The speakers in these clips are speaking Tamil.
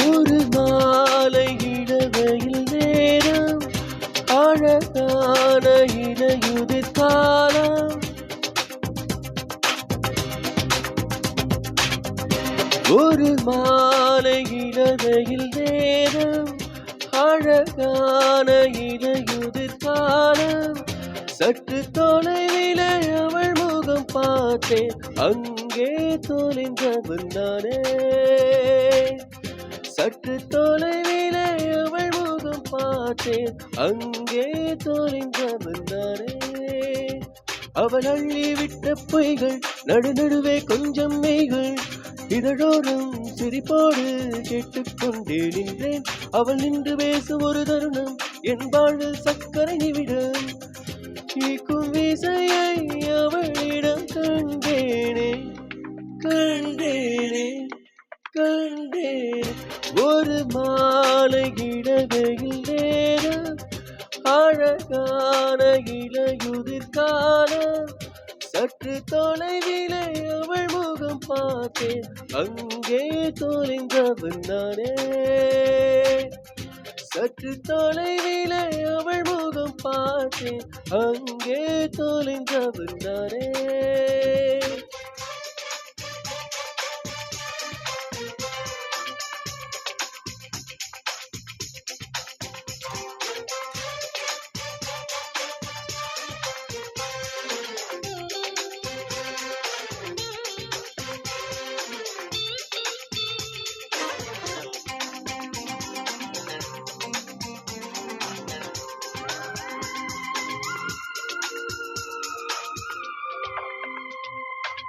ஒரு மாலை இளவையில் நேரம் அழகான இலையுதிர் காலம். ஒரு மாலை இளவையில் நேரம் அழகான இலையுதிர் காலம். சற்று தொலைவிலே அவள் முகம் பார்த்தேன், அங்கே தொலைந்தவன் நானே. சற்று தொலைவிலே அவள் முகம் பார்த்தேன், அங்கே தொலைந்தவன் நானே. அவள் அள்ளிவிட்ட பொய்கள் நடுநடுவே கொஞ்சம் மெய்கள், இதழோரம் சிரிப்போடு கேட்டுக்கொண்டே நின்றேன். அவள் நின்று பேசும் ஒரு தருணம் என் வாழ்வில் சக்கரை நிமிடம். ஈக்கும் விசையை அவளிடம் கண்டேனே கண்டேனே கண்டேன். ஒரு மாலை இளவையில் நேரம் அழகான இலையுதிர் காலம். சற்று தொலைவிலே அவள் முகம் பார்த்தேன், அங்கே தொலைந்தவன் நானே. சற்று தொலைவிலே அவள் முகம் பார்த்தேன், அங்கே தொலைந்தவன் நானே.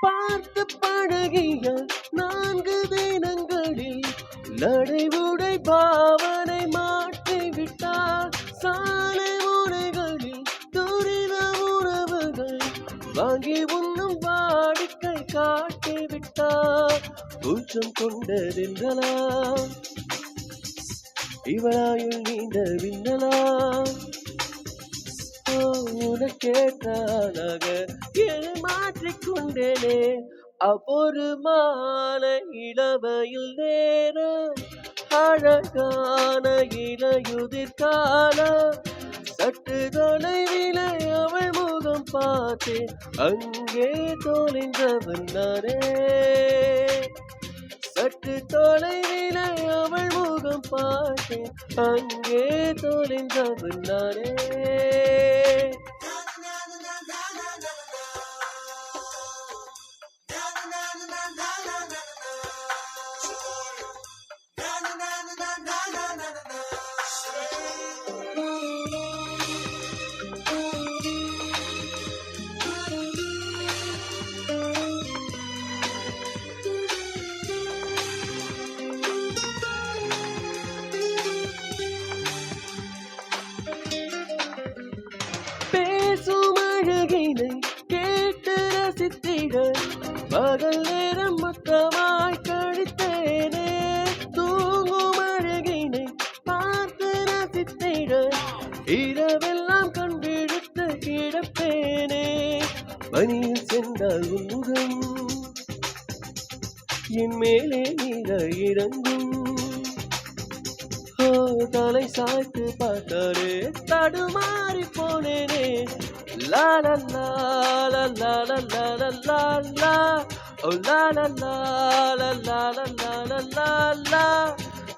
பார்த்து பழகிய 4 தினங்களில் நடைமுறை பாவனை மாற்றிவிட்டார். சாலை முறைகளில் துரித உணவுகள் வாங்கி உண்ணும் வாடிக்கை காட்டிவிட்டார். கூச்சம் கொண்டதென்றலாம் இவளாயுள் நீண்ட விண்ணலாம். உனக்கேற்றானாக மாற்றிக்கொண்டேனே. அப்பொரு மாலை இளவையில் நேரம் அழகான இலையுதிர் காலம். சற்று தொலைவிலே அவள் முகம் பார்த்தேன், அங்கே தொலைந்தவன் நானே. சற்று தொலைவிலே அவள் முகம் பார்த்தேன், அங்கே தொலைந்தவன் நானே. பேசும் அழகினை கேட்டு ரசித்திட பகல் நேரம் மொத்தமாய் கழித்தேனே. தூங்கும் அழகினை பார்த்து ரசித்திட இரவெல்லாம் கண்டிழுத்து கிடப்பேனே. பனியில் சென்றால் உன் முகம் என் மேலே நீர இறங்கும். தலை சாய்த்து பார்த்தாலே தடுமாறி போனேனே. லால லால லால லால லாலா ஓ லால லால லால லால லாலா.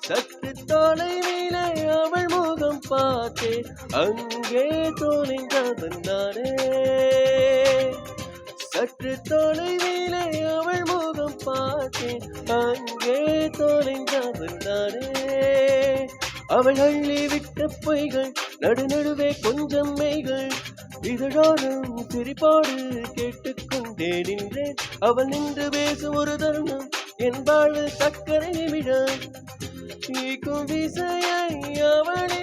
சற்று தொலைவிலே அவள் முகம் பார்த்தேன், அங்கே தொலைந்தவன் நானே. சற்று தொலைவிலே அவள் முகம் பார்த்தேன், அங்கே தொலைந்தவன் நானே. அவள் அள்ளிவிட்ட பொய்கள் நடுநடுவே கொஞ்சம் மெய்கள், இதழோரம் சிரிப்போடு கேட்டுக்கொண்டே நின்றேன். அவள் நின்று பேசும் ஒரு தருணம் என் வாழ்வு சக்கரை நிமிடம். ஈக்கும் விசையை அவளே